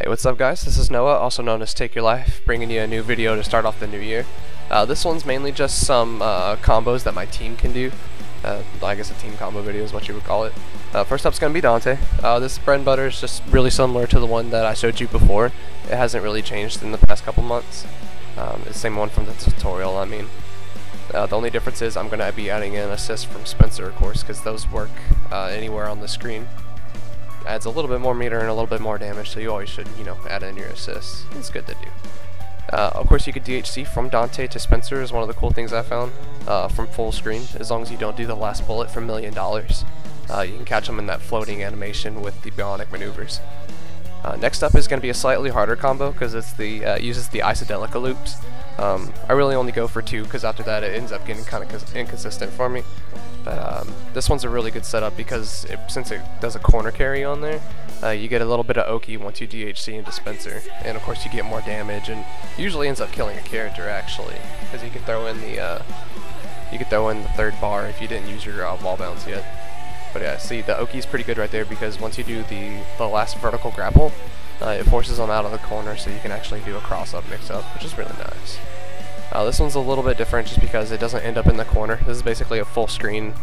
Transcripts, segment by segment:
Hey, what's up guys? This is Noah, also known as Take Your Life, bringing you a new video to start off the new year. This one's mainly just some combos that my team can do. I guess a team combo video is what you would call it. First up is going to be Dante. This bread and butter is just really similar to the one that I showed you before. It hasn't really changed in the past couple months. It's the same one from the tutorial, I mean. The only difference is I'm going to be adding an assist from Spencer, of course, because those work anywhere on the screen. Adds a little bit more meter and a little bit more damage, so you always should, add in your assists. It's good to do. Of course, you could DHC from Dante to Spencer is one of the cool things I found from full screen, as long as you don't do the last bullet for $1 million. You can catch them in that floating animation with the Bionic maneuvers. Next up is going to be a slightly harder combo because it's the uses the isedelica loops. I really only go for 2 because after that it ends up getting kind of inconsistent for me. But this one's a really good setup because since it does a corner carry on there, you get a little bit of Oki once you DHC into Spencer, and of course you get more damage, and usually ends up killing a character actually, because you can throw in the third bar if you didn't use your wall bounce yet. But yeah, see, the Oki's pretty good right there because once you do the last vertical grapple, it forces them out of the corner, so you can actually do a cross-up mix-up, which is really nice. This one's a little bit different just because it doesn't end up in the corner. This is basically a full screen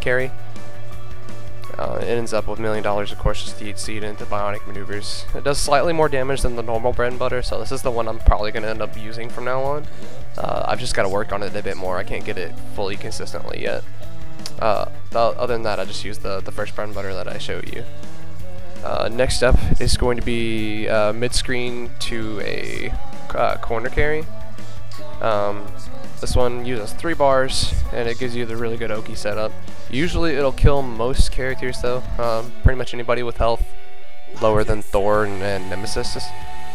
carry. It ends up with $1 million, of course, just DHC'd into Bionic maneuvers. It does slightly more damage than the normal bread and butter, so this is the one I'm probably going to end up using from now on. I've just got to work on it a bit more. I can't get it fully consistently yet. Other than that, I just use the first bread and butter that I showed you. Next up is going to be mid-screen to a corner carry. This one uses 3 bars, and it gives you the really good Oki setup. Usually it'll kill most characters though, pretty much anybody with health lower than Thor and Nemesis,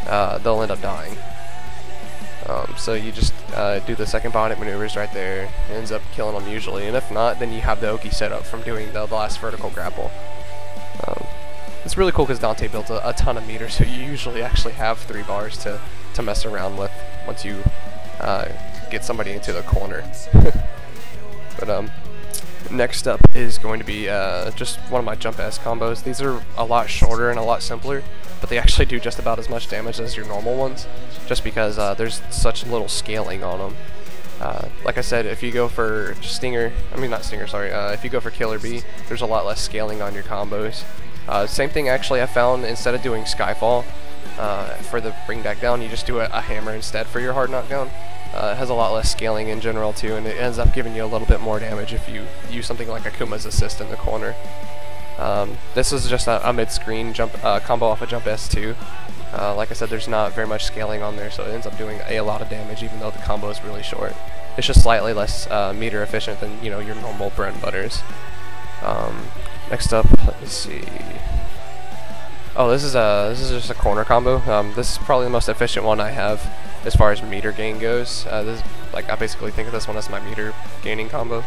they'll end up dying. So you just do the second Bionic maneuvers right there, it ends up killing them usually, and if not, then you have the Oki setup from doing the last vertical grapple. It's really cool because Dante built a ton of meter, so you usually actually have 3 bars to mess around with once you get somebody into the corner. But next up is going to be just one of my jump S combos. These are a lot shorter and a lot simpler, but they actually do just about as much damage as your normal ones, just because there's such little scaling on them. Like I said, if you go for if you go for Killer Bee, there's a lot less scaling on your combos. Same thing actually I found, instead of doing Skyfall for the bring back down, you just do a hammer instead for your hard knockdown. It has a lot less scaling in general too, and it ends up giving you a little bit more damage if you use something like Akuma's assist in the corner. This is just a mid-screen jump combo off of Jump S2. Like I said, there's not very much scaling on there, so it ends up doing a lot of damage even though the combo is really short. It's just slightly less meter efficient than your normal bread and butters. Next up, let's see. Oh, this is just a corner combo. This is probably the most efficient one I have as far as meter gain goes. I basically think of this one as my meter gaining combo.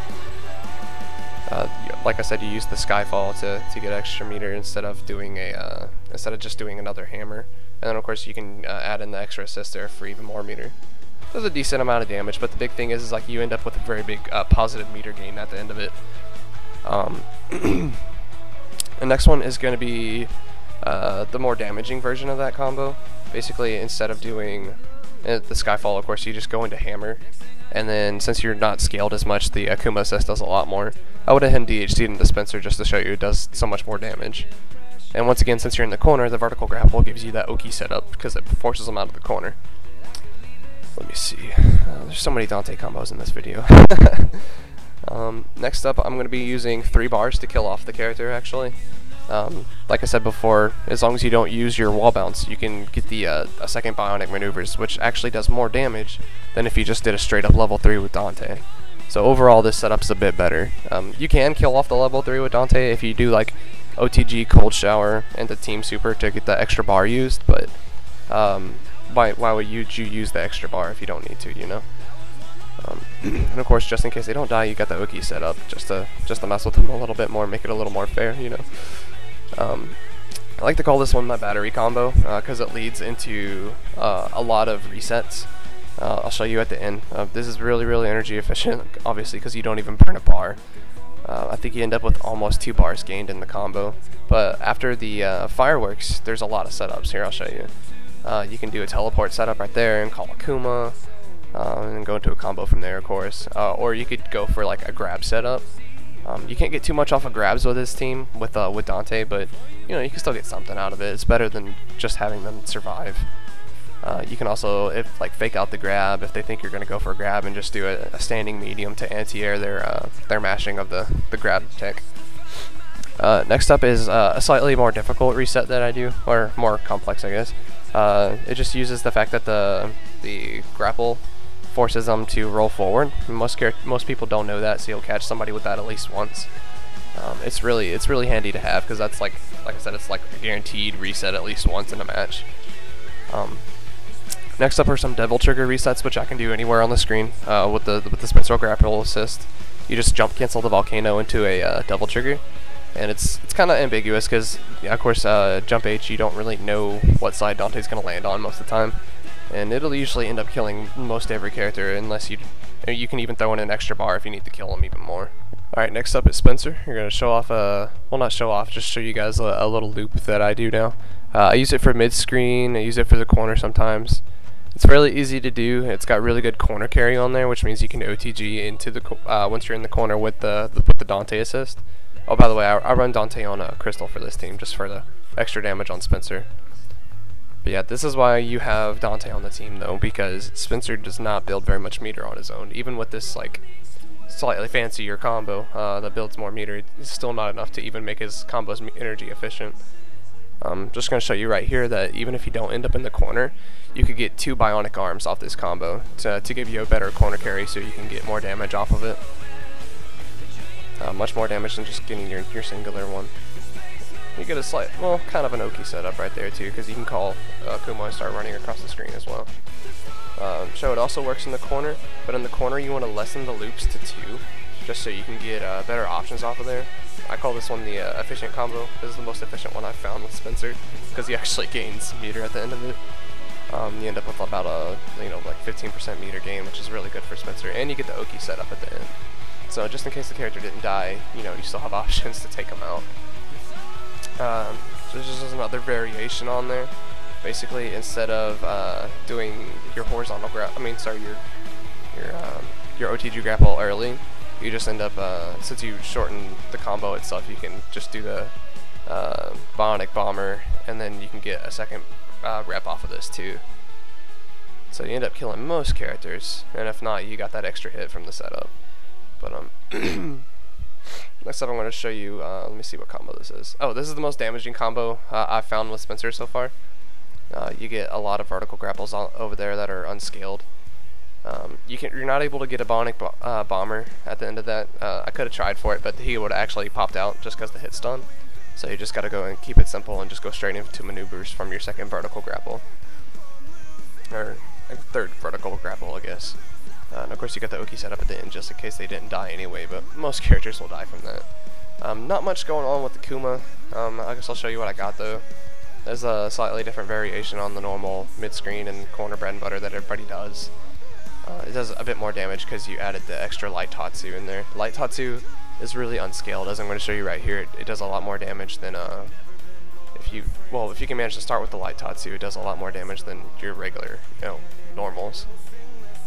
Like I said, you use the Skyfall to get extra meter instead of just doing another hammer. And then of course you can add in the extra assist there for even more meter. Does a decent amount of damage, but the big thing is like you end up with a very big positive meter gain at the end of it. The next one is going to be the more damaging version of that combo. Basically, instead of doing the Skyfall, of course, you just go into hammer, and then since you're not scaled as much, the Akuma assist does a lot more. I would have had DHC'd into Spencer just to show you it does so much more damage. And once again, since you're in the corner, the vertical grapple gives you that Oki setup because it forces them out of the corner. Let me see. There's so many Dante combos in this video. Next up, I'm going to be using 3 bars to kill off the character, actually. Like I said before, as long as you don't use your wall bounce, you can get the a second Bionic maneuvers, which actually does more damage than if you just did a straight up level 3 with Dante. So overall, this setup's a bit better. You can kill off the level 3 with Dante if you do like OTG, Cold Shower, and the Team Super to get the extra bar used, but why would you use the extra bar if you don't need to, and of course, just in case they don't die, you got the Oki set up just to mess with them a little bit more, make it a little more fair, I like to call this one my battery combo because it leads into a lot of resets. I'll show you at the end. This is really energy efficient, obviously, because you don't even burn a bar. I think you end up with almost 2 bars gained in the combo. But after the fireworks, there's a lot of setups. Here, I'll show you. You can do a teleport setup right there and call Akuma, and then go into a combo from there, of course. Or you could go for like a grab setup. You can't get too much off of grabs with this team with Dante, but you know, you can still get something out of it. It's better than just having them survive. You can also fake out the grab if they think you're going to go for a grab, and just do a standing medium to anti-air their mashing of the grab tech. Next up is a slightly more difficult reset that I do, or more complex, I guess. It just uses the fact that the grapple forces them to roll forward. Most people don't know that, so you'll catch somebody with that at least once. It's really handy to have, because that's like I said, it's like a guaranteed reset at least once in a match. Next up are some devil trigger resets, which I can do anywhere on the screen with the Spencer grapple assist. You just jump cancel the volcano into a devil trigger, and it's kind of ambiguous because, of course, jump H, you don't really know what side Dante's going to land on most of the time, and it'll usually end up killing most every character, unless you can even throw in an extra bar if you need to kill them even more. Alright, next up is Spencer. You're going to show off well, not show off, just show you guys a little loop that I do now. I use it for mid-screen, I use it for the corner sometimes. It's fairly easy to do. It's got really good corner carry on there, which means you can OTG into the once you're in the corner with the Dante assist. Oh, by the way, I run Dante on a Crystal for this team, just for the extra damage on Spencer. But yeah, this is why you have Dante on the team, though, because Spencer does not build very much meter on his own. Even with this slightly fancier combo that builds more meter, it's still not enough to even make his combos energy efficient. I'm just going to show you right here that even if you don't end up in the corner, you could get 2 bionic arms off this combo to give you a better corner carry, so you can get more damage off of it. Much more damage than just getting your singular one. You get a kind of an oaky setup right there too, because you can call Akuma and start running across the screen as well. So it also works in the corner, but in the corner you want to lessen the loops to 2, just so you can get better options off of there. I call this one the efficient combo. This is the most efficient one I've found with Spencer, because he actually gains meter at the end of it. You end up with about a 15% meter gain, which is really good for Spencer, and you get the Oki setup at the end. So just in case the character didn't die, you still have options to take him out. So there's just another variation on there. Basically, instead of doing your horizontal your OTG grapple early, you just end up, since you shorten the combo itself, you can just do the Bionic Bomber, and then you can get a second rep off of this too. So you end up killing most characters, and if not, you got that extra hit from the setup. But next up I'm going to show you, let me see what combo this is. Oh, this is the most damaging combo I've found with Spencer so far. You get a lot of vertical grapples over there that are unscaled. You're not able to get a Bionic Bomber at the end of that. I could have tried for it, but he would have actually popped out just because the hit's done. So you just got to go and keep it simple and just go straight into maneuvers from your second vertical grapple. Or third vertical grapple, I guess. And of course you got the Oki set up at the end just in case they didn't die anyway, but most characters will die from that. Not much going on with the Akuma. I guess I'll show you what I got though. There's a slightly different variation on the normal mid-screen and corner bread and butter that everybody does. It does a bit more damage because you added the extra Light Tatsu in there. Light Tatsu is really unscaled, as I'm going to show you right here. It does a lot more damage than if you can manage to start with the Light Tatsu, it does a lot more damage than your regular normals.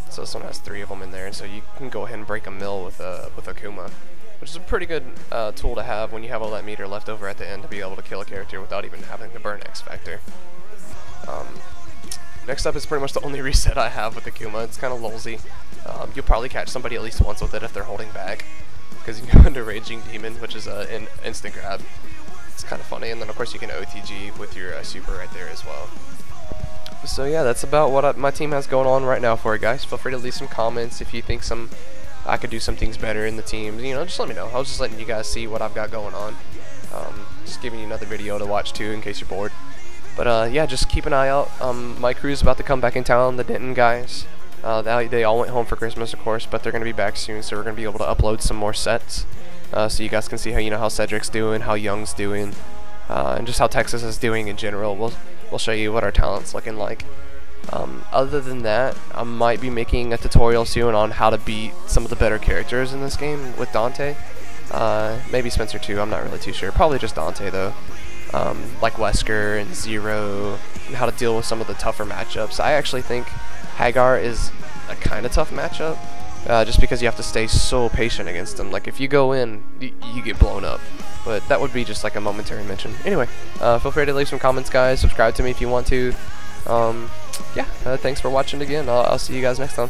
So this one has 3 of them in there, and so you can go ahead and break a mill with Akuma, which is a pretty good tool to have when you have all that meter left over at the end to be able to kill a character without even having to burn X Factor. Next up is pretty much the only reset I have with Akuma. It's kind of lulzy. You'll probably catch somebody at least once with it if they're holding back, because you can go into Raging Demon, which is an instant grab. It's kind of funny, and then of course you can OTG with your super right there as well. So yeah, that's about what my team has going on right now for you guys. Feel free to leave some comments if you think I could do some things better in the team. Just let me know. I was just letting you guys see what I've got going on. Just giving you another video to watch too in case you're bored. But yeah, just keep an eye out. My crew's about to come back in town, the Denton guys. They all went home for Christmas, of course, but they're going to be back soon, so we're going to be able to upload some more sets. So you guys can see how Cedric's doing, how Young's doing, and just how Texas is doing in general. We'll show you what our talent's looking like. Other than that, I might be making a tutorial soon on how to beat some of the better characters in this game with Dante. Maybe Spencer too, I'm not really too sure. Probably just Dante though. Like Wesker and Zero, and how to deal with some of the tougher matchups. I actually think Hagar is a kind of tough matchup, just because you have to stay so patient against them. Like if you go in, you get blown up. But that would be just like a momentary mention. Anyway, feel free to leave some comments, guys. Subscribe to me if you want to. Yeah, thanks for watching again. I'll see you guys next time.